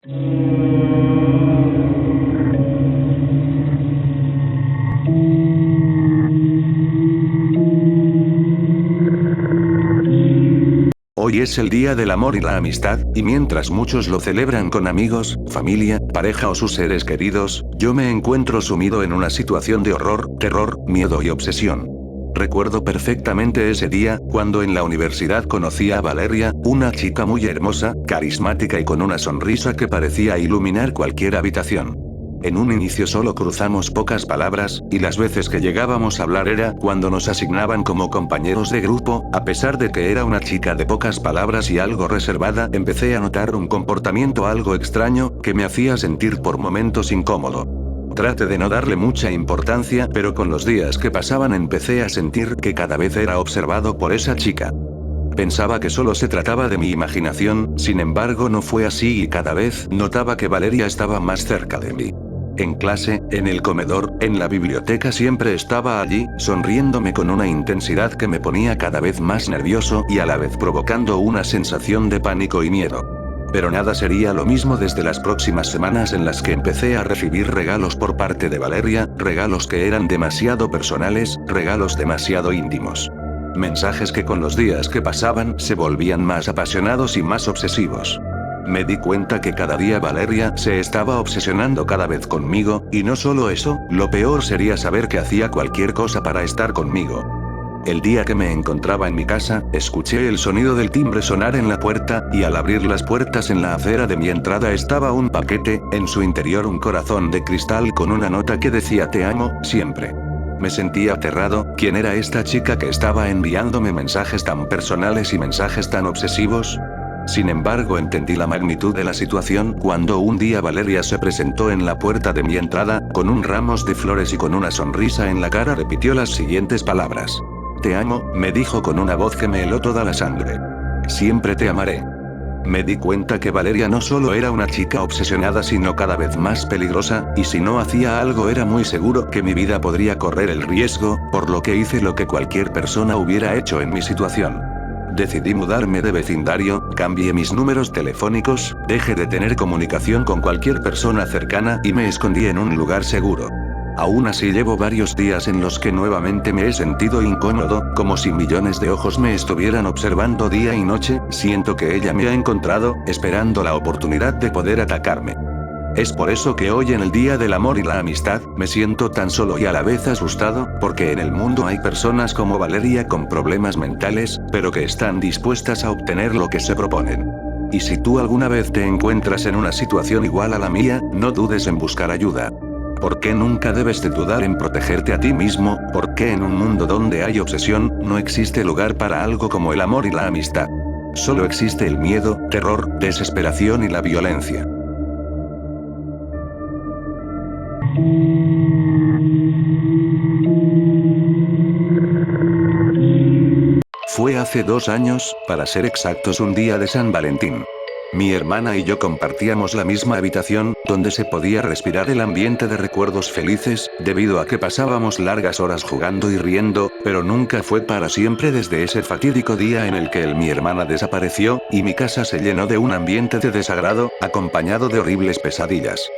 Hoy es el Día del Amor y la Amistad, y mientras muchos lo celebran con amigos, familia, pareja o sus seres queridos, yo me encuentro sumido en una situación de horror, terror, miedo y obsesión. Recuerdo perfectamente ese día, cuando en la universidad conocí a Valeria, una chica muy hermosa, carismática y con una sonrisa que parecía iluminar cualquier habitación. En un inicio solo cruzamos pocas palabras, y las veces que llegábamos a hablar era cuando nos asignaban como compañeros de grupo. A pesar de que era una chica de pocas palabras y algo reservada, empecé a notar un comportamiento algo extraño, que me hacía sentir por momentos incómodo. Traté de no darle mucha importancia, pero con los días que pasaban empecé a sentir que cada vez era observado por esa chica. Pensaba que solo se trataba de mi imaginación, sin embargo no fue así y cada vez notaba que Valeria estaba más cerca de mí. En clase, en el comedor, en la biblioteca siempre estaba allí, sonriéndome con una intensidad que me ponía cada vez más nervioso y a la vez provocando una sensación de pánico y miedo. Pero nada sería lo mismo desde las próximas semanas en las que empecé a recibir regalos por parte de Valeria, regalos que eran demasiado personales, regalos demasiado íntimos. Mensajes que con los días que pasaban se volvían más apasionados y más obsesivos. Me di cuenta que cada día Valeria se estaba obsesionando cada vez conmigo, y no solo eso, lo peor sería saber que hacía cualquier cosa para estar conmigo. El día que me encontraba en mi casa, escuché el sonido del timbre sonar en la puerta, y al abrir las puertas en la acera de mi entrada estaba un paquete, en su interior un corazón de cristal con una nota que decía "Te amo, siempre". Me sentí aterrado. ¿Quién era esta chica que estaba enviándome mensajes tan personales y mensajes tan obsesivos? Sin embargo, entendí la magnitud de la situación cuando un día Valeria se presentó en la puerta de mi entrada, con un ramo de flores y con una sonrisa en la cara repitió las siguientes palabras. "Te amo", me dijo con una voz que me heló toda la sangre. "Siempre te amaré". Me di cuenta que Valeria no solo era una chica obsesionada sino cada vez más peligrosa, y si no hacía algo era muy seguro que mi vida podría correr el riesgo, por lo que hice lo que cualquier persona hubiera hecho en mi situación. Decidí mudarme de vecindario, cambié mis números telefónicos, dejé de tener comunicación con cualquier persona cercana y me escondí en un lugar seguro. Aún así llevo varios días en los que nuevamente me he sentido incómodo, como si millones de ojos me estuvieran observando día y noche. Siento que ella me ha encontrado, esperando la oportunidad de poder atacarme. Es por eso que hoy en el Día del Amor y la Amistad, me siento tan solo y a la vez asustado, porque en el mundo hay personas como Valeria con problemas mentales, pero que están dispuestas a obtener lo que se proponen. Y si tú alguna vez te encuentras en una situación igual a la mía, no dudes en buscar ayuda. ¿Por qué nunca debes de dudar en protegerte a ti mismo? ¿Por qué en un mundo donde hay obsesión, no existe lugar para algo como el amor y la amistad? Solo existe el miedo, terror, desesperación y la violencia. Fue hace 2 años, para ser exactos un día de San Valentín. Mi hermana y yo compartíamos la misma habitación, donde se podía respirar el ambiente de recuerdos felices, debido a que pasábamos largas horas jugando y riendo, pero nunca fue para siempre desde ese fatídico día en el que mi hermana desapareció, y mi casa se llenó de un ambiente de desagrado, acompañado de horribles pesadillas.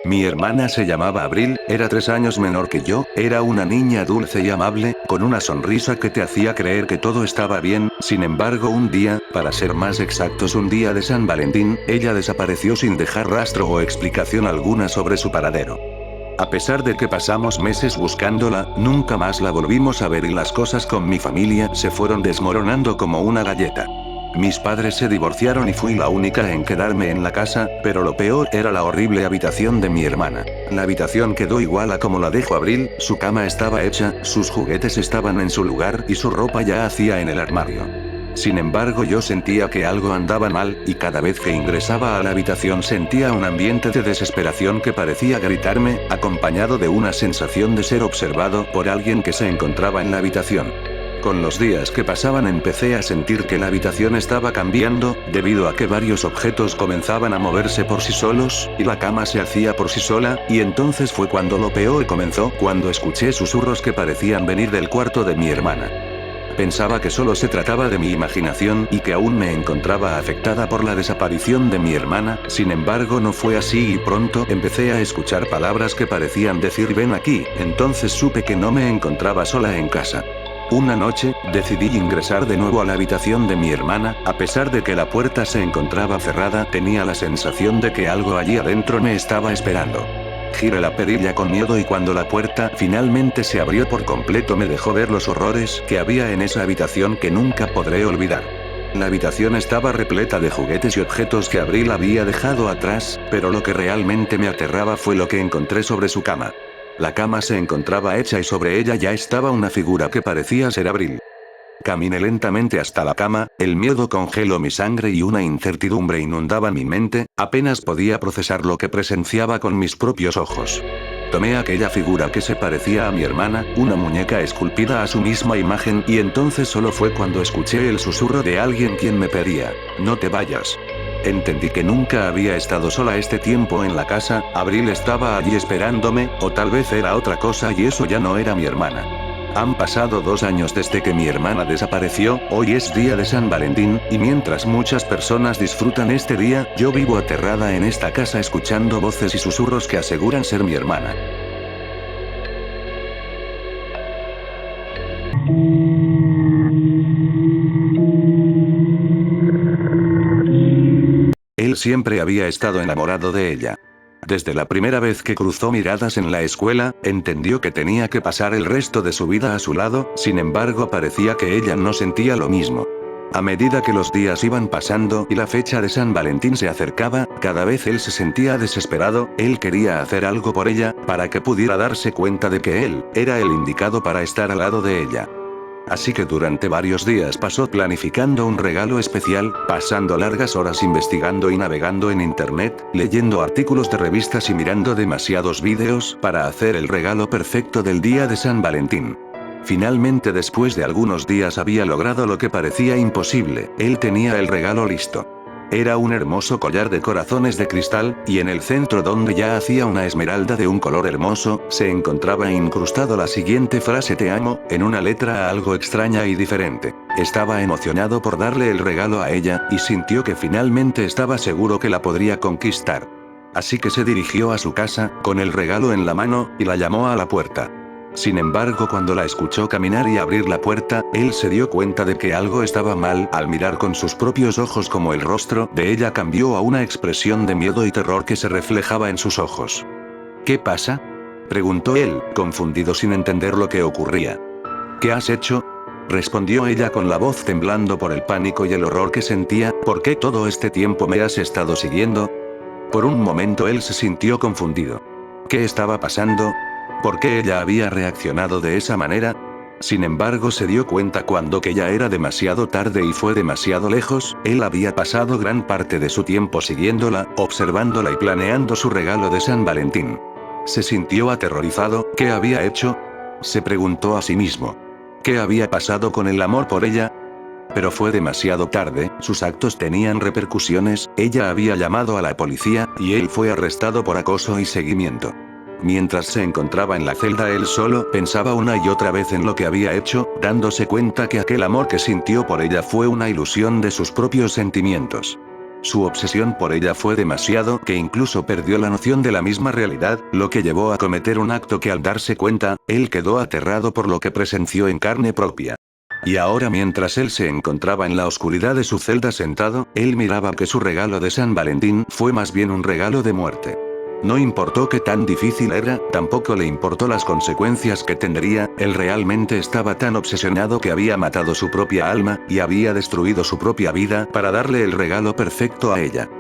Mi hermana se llamaba Abril, era 3 años menor que yo, era una niña dulce y amable, con una sonrisa que te hacía creer que todo estaba bien. Sin embargo, un día, para ser más exactos un día de San Valentín, ella desapareció sin dejar rastro o explicación alguna sobre su paradero. A pesar de que pasamos meses buscándola, nunca más la volvimos a ver y las cosas con mi familia se fueron desmoronando como una galleta. Mis padres se divorciaron y fui la única en quedarme en la casa, pero lo peor era la horrible habitación de mi hermana. La habitación quedó igual a como la dejó Abril, su cama estaba hecha, sus juguetes estaban en su lugar y su ropa ya hacía en el armario. Sin embargo, yo sentía que algo andaba mal, y cada vez que ingresaba a la habitación sentía un ambiente de desesperación que parecía gritarme, acompañado de una sensación de ser observado por alguien que se encontraba en la habitación. Con los días que pasaban empecé a sentir que la habitación estaba cambiando, debido a que varios objetos comenzaban a moverse por sí solos, y la cama se hacía por sí sola, y entonces fue cuando lo peor comenzó, cuando escuché susurros que parecían venir del cuarto de mi hermana. Pensaba que solo se trataba de mi imaginación y que aún me encontraba afectada por la desaparición de mi hermana, sin embargo no fue así y pronto empecé a escuchar palabras que parecían decir ven aquí, entonces supe que no me encontraba sola en casa. Una noche, decidí ingresar de nuevo a la habitación de mi hermana, a pesar de que la puerta se encontraba cerrada, tenía la sensación de que algo allí adentro me estaba esperando. Giré la perilla con miedo y cuando la puerta finalmente se abrió por completo me dejó ver los horrores que había en esa habitación que nunca podré olvidar. La habitación estaba repleta de juguetes y objetos que Abril había dejado atrás, pero lo que realmente me aterraba fue lo que encontré sobre su cama. La cama se encontraba hecha y sobre ella ya estaba una figura que parecía ser Abril. Caminé lentamente hasta la cama, el miedo congeló mi sangre y una incertidumbre inundaba mi mente, apenas podía procesar lo que presenciaba con mis propios ojos. Tomé aquella figura que se parecía a mi hermana, una muñeca esculpida a su misma imagen y entonces solo fue cuando escuché el susurro de alguien quien me pedía, no te vayas. Entendí que nunca había estado sola este tiempo en la casa, Abril estaba allí esperándome, o tal vez era otra cosa y eso ya no era mi hermana. Han pasado 2 años desde que mi hermana desapareció, hoy es día de San Valentín, y mientras muchas personas disfrutan este día, yo vivo aterrada en esta casa escuchando voces y susurros que aseguran ser mi hermana. Él siempre había estado enamorado de ella. Desde la primera vez que cruzó miradas en la escuela, entendió que tenía que pasar el resto de su vida a su lado, sin embargo parecía que ella no sentía lo mismo. A medida que los días iban pasando y la fecha de San Valentín se acercaba, cada vez él se sentía desesperado, él quería hacer algo por ella, para que pudiera darse cuenta de que él era el indicado para estar al lado de ella. Así que durante varios días pasó planificando un regalo especial, pasando largas horas investigando y navegando en internet, leyendo artículos de revistas y mirando demasiados vídeos para hacer el regalo perfecto del día de San Valentín. Finalmente después de algunos días había logrado lo que parecía imposible, él tenía el regalo listo. Era un hermoso collar de corazones de cristal, y en el centro donde ya hacía una esmeralda de un color hermoso, se encontraba incrustado la siguiente frase te amo, en una letra algo extraña y diferente. Estaba emocionado por darle el regalo a ella, y sintió que finalmente estaba seguro que la podría conquistar. Así que se dirigió a su casa, con el regalo en la mano, y la llamó a la puerta. Sin embargo, cuando la escuchó caminar y abrir la puerta, él se dio cuenta de que algo estaba mal al mirar con sus propios ojos como el rostro de ella cambió a una expresión de miedo y terror que se reflejaba en sus ojos. ¿Qué pasa?, preguntó él, confundido sin entender lo que ocurría. ¿Qué has hecho?, respondió ella con la voz temblando por el pánico y el horror que sentía. ¿Por qué todo este tiempo me has estado siguiendo? Por un momento él se sintió confundido. ¿Qué estaba pasando? ¿Por qué ella había reaccionado de esa manera? Sin embargo se dio cuenta cuando que ya era demasiado tarde y fue demasiado lejos, él había pasado gran parte de su tiempo siguiéndola, observándola y planeando su regalo de San Valentín. Se sintió aterrorizado, ¿qué había hecho?, se preguntó a sí mismo. ¿Qué había pasado con el amor por ella? Pero fue demasiado tarde, sus actos tenían repercusiones, ella había llamado a la policía, y él fue arrestado por acoso y seguimiento. Mientras se encontraba en la celda él solo pensaba una y otra vez en lo que había hecho, dándose cuenta que aquel amor que sintió por ella fue una ilusión de sus propios sentimientos. Su obsesión por ella fue demasiado que incluso perdió la noción de la misma realidad, lo que llevó a cometer un acto que al darse cuenta, él quedó aterrado por lo que presenció en carne propia. Y ahora mientras él se encontraba en la oscuridad de su celda sentado, él miraba que su regalo de San Valentín fue más bien un regalo de muerte. No importó qué tan difícil era, tampoco le importó las consecuencias que tendría, él realmente estaba tan obsesionado que había matado su propia alma, y había destruido su propia vida para darle el regalo perfecto a ella.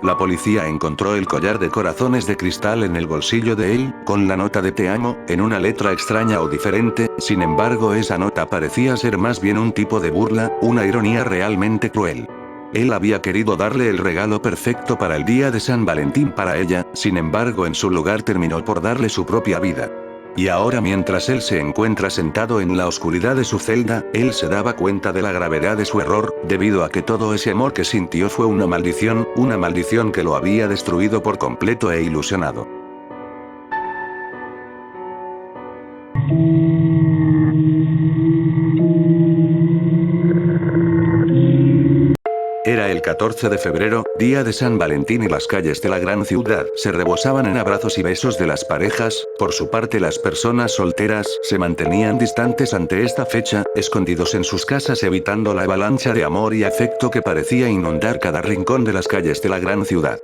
La policía encontró el collar de corazones de cristal en el bolsillo de él, con la nota de te amo, en una letra extraña o diferente, sin embargo esa nota parecía ser más bien un tipo de burla, una ironía realmente cruel. Él había querido darle el regalo perfecto para el día de San Valentín para ella, sin embargo en su lugar terminó por darle su propia vida. Y ahora mientras él se encuentra sentado en la oscuridad de su celda, él se daba cuenta de la gravedad de su error, debido a que todo ese amor que sintió fue una maldición que lo había destruido por completo e ilusionado. Era el 14 de febrero, día de San Valentín, y las calles de la gran ciudad se rebosaban en abrazos y besos de las parejas. Por su parte, las personas solteras se mantenían distantes ante esta fecha, escondidos en sus casas evitando la avalancha de amor y afecto que parecía inundar cada rincón de las calles de la gran ciudad.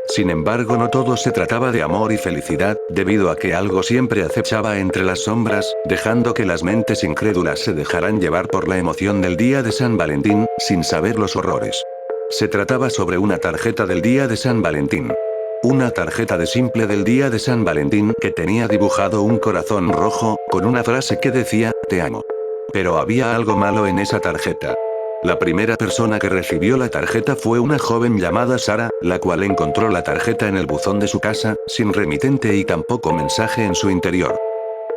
Sin embargo, no todo se trataba de amor y felicidad, debido a que algo siempre acechaba entre las sombras, dejando que las mentes incrédulas se dejaran llevar por la emoción del día de San Valentín, sin saber los horrores. Se trataba sobre una tarjeta del día de San Valentín. Una tarjeta de simple del día de San Valentín que tenía dibujado un corazón rojo, con una frase que decía, "Te amo". Pero había algo malo en esa tarjeta. La primera persona que recibió la tarjeta fue una joven llamada Sara, la cual encontró la tarjeta en el buzón de su casa, sin remitente y tampoco mensaje en su interior.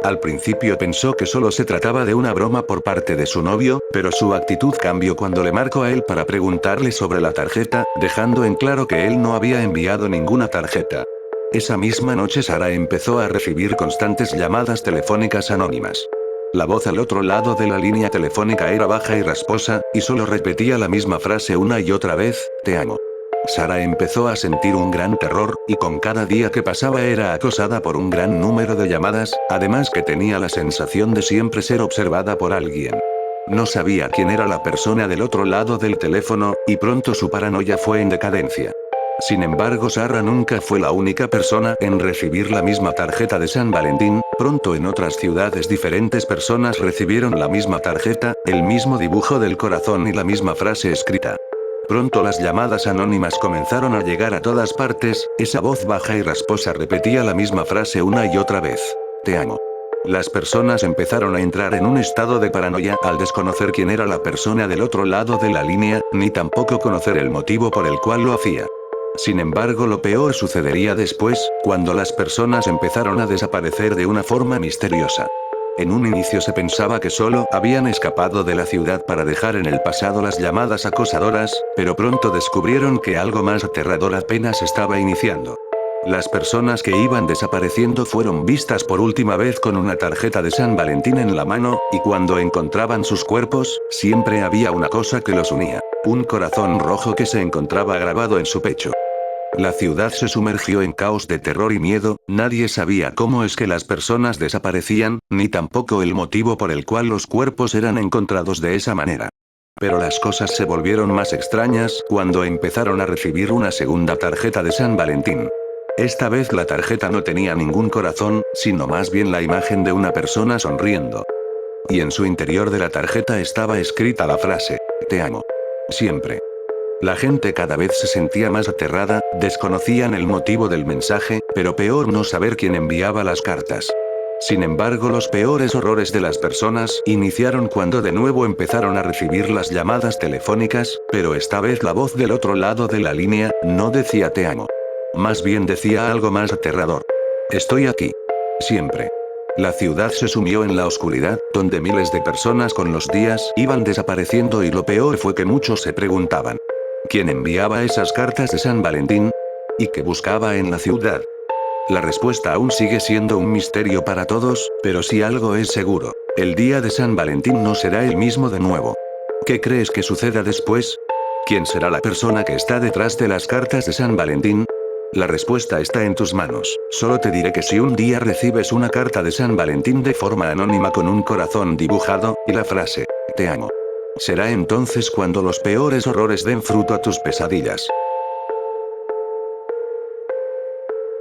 Al principio pensó que solo se trataba de una broma por parte de su novio, pero su actitud cambió cuando le marcó a él para preguntarle sobre la tarjeta, dejando en claro que él no había enviado ninguna tarjeta. Esa misma noche Sara empezó a recibir constantes llamadas telefónicas anónimas. La voz al otro lado de la línea telefónica era baja y rasposa, y solo repetía la misma frase una y otra vez, "Te amo". Sara empezó a sentir un gran terror, y con cada día que pasaba era acosada por un gran número de llamadas, además que tenía la sensación de siempre ser observada por alguien. No sabía quién era la persona del otro lado del teléfono, y pronto su paranoia fue en decadencia. Sin embargo, Sara nunca fue la única persona en recibir la misma tarjeta de San Valentín. Pronto en otras ciudades diferentes personas recibieron la misma tarjeta, el mismo dibujo del corazón y la misma frase escrita. Pronto las llamadas anónimas comenzaron a llegar a todas partes. Esa voz baja y rasposa repetía la misma frase una y otra vez, "Te amo". Las personas empezaron a entrar en un estado de paranoia al desconocer quién era la persona del otro lado de la línea, ni tampoco conocer el motivo por el cual lo hacía. Sin embargo, lo peor sucedería después, cuando las personas empezaron a desaparecer de una forma misteriosa. En un inicio se pensaba que solo habían escapado de la ciudad para dejar en el pasado las llamadas acosadoras, pero pronto descubrieron que algo más aterrador apenas estaba iniciando. Las personas que iban desapareciendo fueron vistas por última vez con una tarjeta de San Valentín en la mano, y cuando encontraban sus cuerpos, siempre había una cosa que los unía: un corazón rojo que se encontraba grabado en su pecho. La ciudad se sumergió en caos de terror y miedo. Nadie sabía cómo es que las personas desaparecían, ni tampoco el motivo por el cual los cuerpos eran encontrados de esa manera. Pero las cosas se volvieron más extrañas cuando empezaron a recibir una segunda tarjeta de San Valentín. Esta vez la tarjeta no tenía ningún corazón, sino más bien la imagen de una persona sonriendo. Y en su interior de la tarjeta estaba escrita la frase, "Te amo. Siempre". La gente cada vez se sentía más aterrada, desconocían el motivo del mensaje, pero peor no saber quién enviaba las cartas. Sin embargo, los peores horrores de las personas iniciaron cuando de nuevo empezaron a recibir las llamadas telefónicas, pero esta vez la voz del otro lado de la línea no decía "te amo". Más bien decía algo más aterrador: "Estoy aquí. Siempre". La ciudad se sumió en la oscuridad, donde miles de personas con los días iban desapareciendo, y lo peor fue que muchos se preguntaban: ¿quién enviaba esas cartas de San Valentín? ¿Y qué buscaba en la ciudad? La respuesta aún sigue siendo un misterio para todos, pero si algo es seguro, el día de San Valentín no será el mismo de nuevo. ¿Qué crees que suceda después? ¿Quién será la persona que está detrás de las cartas de San Valentín? La respuesta está en tus manos. Solo te diré que si un día recibes una carta de San Valentín de forma anónima con un corazón dibujado, y la frase, "Te amo", será entonces cuando los peores horrores den fruto a tus pesadillas.